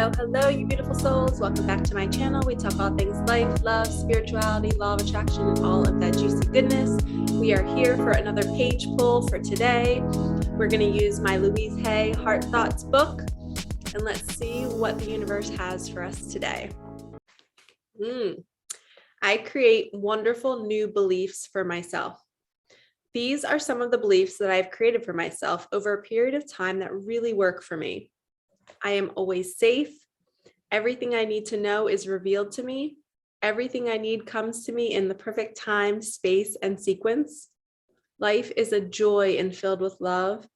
Hello, you beautiful souls. Welcome back to my channel. We talk all things life, love, spirituality, law of attraction, and all of that juicy goodness. We are here for another page pull for today. We're going to use my Louise Hay Heart Thoughts book, and let's see what the universe has for us today. I create wonderful new beliefs for myself. These are some of the beliefs that I've created for myself over a period of time that really work for me. I am always safe. Everything I need to know is revealed to me. Everything I need comes to me in the perfect time, space, and sequence. Life is a joy and filled with love.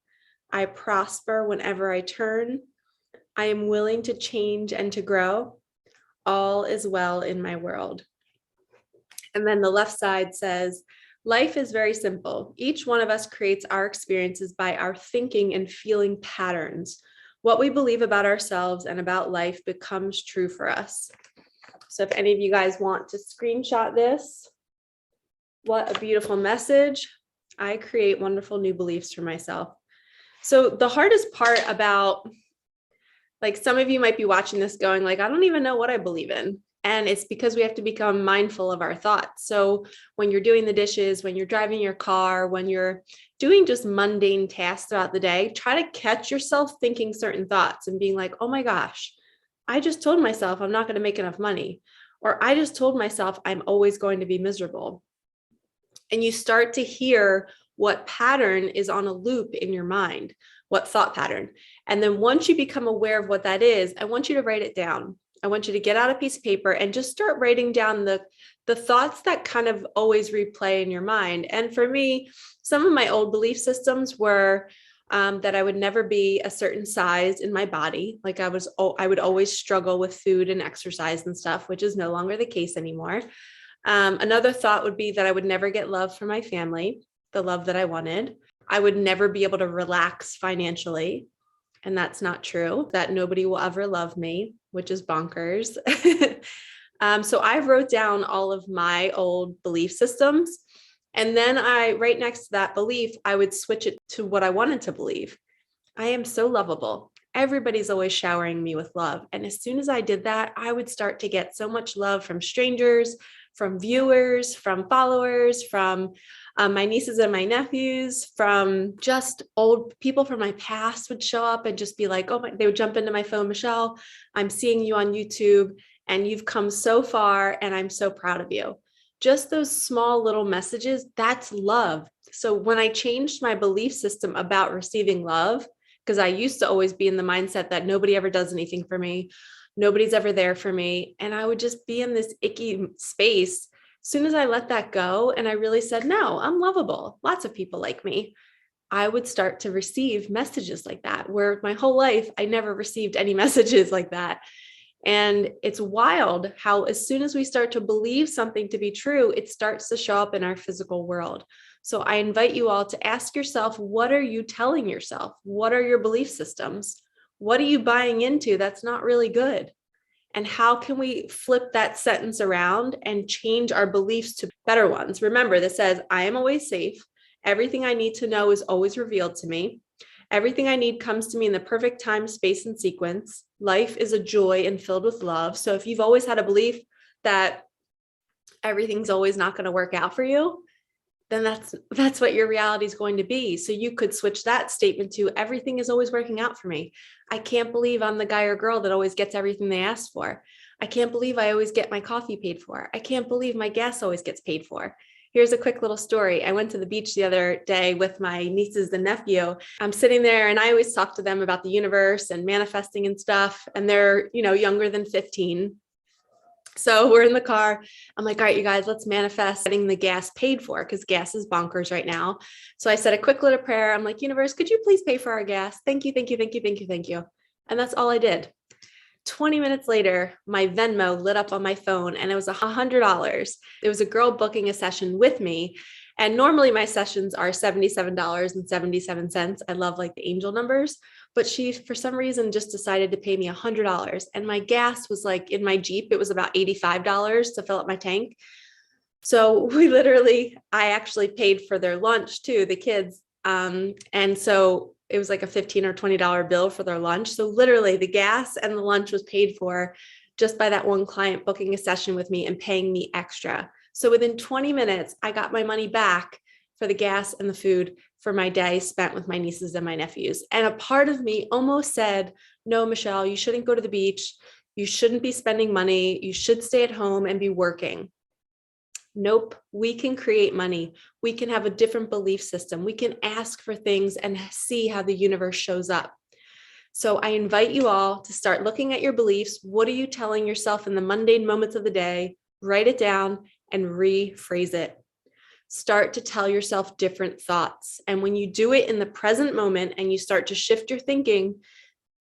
I prosper whenever I turn. I am willing to change and to grow. All is well in my world. And then the left side says, life is very simple. Each one of us creates our experiences by our thinking and feeling patterns. What we believe about ourselves and about life becomes true for us. So if any of you guys want to screenshot this, what a beautiful message. I create wonderful new beliefs for myself. So the hardest part about, like, some of you might be watching this going like, I don't even know what I believe in. And it's because we have to become mindful of our thoughts. So when you're doing the dishes, when you're driving your car, when you're doing just mundane tasks throughout the day, try to catch yourself thinking certain thoughts and being like, oh my gosh, I just told myself I'm not going to make enough money. Or I just told myself I'm always going to be miserable. And you start to hear what pattern is on a loop in your mind, what thought pattern. And then once you become aware of what that is, I want you to write it down. I want you to get out a piece of paper and just start writing down the thoughts that kind of always replay in your mind. And for me, some of my old belief systems were that I would never be a certain size in my body. Like I would always struggle with food and exercise and stuff, which is no longer the case anymore. Another thought would be that I would never get love from my family, the love that I wanted. I would never be able to relax financially. And that's not true, that nobody will ever love me, which is bonkers. So I wrote down all of my old belief systems. And then right next to that belief, I would switch it to what I wanted to believe. I am so lovable. Everybody's always showering me with love. And as soon as I did that, I would start to get so much love from strangers, from viewers, from followers, from my nieces and my nephews, from just old people from my past would show up and just be like, they would jump into my phone, Michelle, I'm seeing you on YouTube and you've come so far and I'm so proud of you. Just those small little messages, that's love. So when I changed my belief system about receiving love, because I used to always be in the mindset that nobody ever does anything for me, nobody's ever there for me, and I would just be in this icky space. As soon as I let that go and I really said, no, I'm lovable, lots of people like me, I would start to receive messages like that, where my whole life, I never received any messages like that. And it's wild how as soon as we start to believe something to be true, it starts to show up in our physical world. So I invite you all to ask yourself, what are you telling yourself? What are your belief systems? What are you buying into that's not really good? And how can we flip that sentence around and change our beliefs to better ones? Remember, this says, I am always safe. Everything I need to know is always revealed to me. Everything I need comes to me in the perfect time, space, and sequence. Life is a joy and filled with love. So if you've always had a belief that everything's always not going to work out for you, then that's what your reality is going to be. So you could switch that statement to everything is always working out for me. I can't believe I'm the guy or girl that always gets everything they ask for. I can't believe I always get my coffee paid for. I can't believe my gas always gets paid for. Here's a quick little story. I went to the beach the other day with my nieces and nephew. I'm sitting there and I always talk to them about the universe and manifesting and stuff. And they're, younger than 15. So we're in the car. I'm like, all right, you guys, let's manifest getting the gas paid for because gas is bonkers right now. So I said a quick little prayer. I'm like, universe, could you please pay for our gas? Thank you, thank you, thank you, thank you, thank you. And that's all I did. 20 minutes later, my Venmo lit up on my phone and it was $100. It was a girl booking a session with me. And normally my sessions are $77.77. I love like the angel numbers, but she, for some reason, just decided to pay me $100. And my gas was like in my Jeep, it was about $85 to fill up my tank. So I actually paid for their lunch too, the kids. And so it was like a $15 or $20 bill for their lunch. So literally the gas and the lunch was paid for just by that one client booking a session with me and paying me extra. So within 20 minutes, I got my money back for the gas and the food for my day spent with my nieces and my nephews. And a part of me almost said, no, Michelle, you shouldn't go to the beach. You shouldn't be spending money. You should stay at home and be working. Nope, we can create money. We can have a different belief system. We can ask for things and see how the universe shows up. So I invite you all to start looking at your beliefs. What are you telling yourself in the mundane moments of the day? Write it down and rephrase it. Start to tell yourself different thoughts. And when you do it in the present moment and you start to shift your thinking,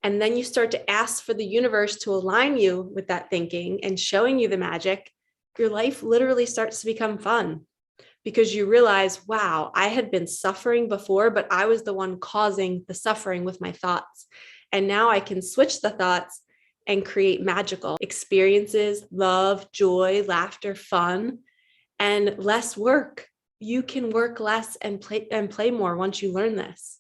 and then you start to ask for the universe to align you with that thinking and showing you the magic, your life literally starts to become fun because you realize, wow, I had been suffering before, but I was the one causing the suffering with my thoughts. And now I can switch the thoughts and create magical experiences, love, joy, laughter, fun, and less work. You can work less and play more once you learn this.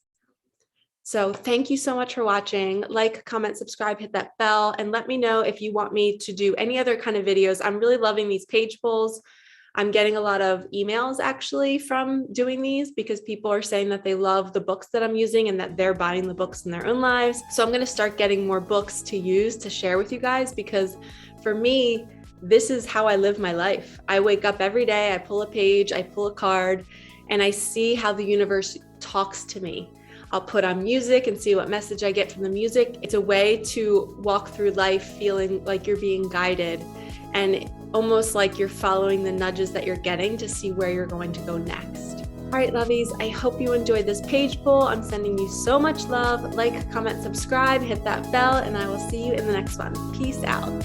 So thank you so much for watching. Like, comment, subscribe, hit that bell, and let me know if you want me to do any other kind of videos. I'm really loving these page polls. I'm getting a lot of emails actually from doing these because people are saying that they love the books that I'm using and that they're buying the books in their own lives. So I'm going to start getting more books to use to share with you guys because for me, this is how I live my life. I wake up every day, I pull a page, I pull a card, and I see how the universe talks to me. I'll put on music and see what message I get from the music. It's a way to walk through life feeling like you're being guided and almost like you're following the nudges that you're getting to see where you're going to go next. All right, lovies, I hope you enjoyed this page poll. I'm sending you so much love. Like, comment, subscribe, hit that bell, and I will see you in the next one. Peace out.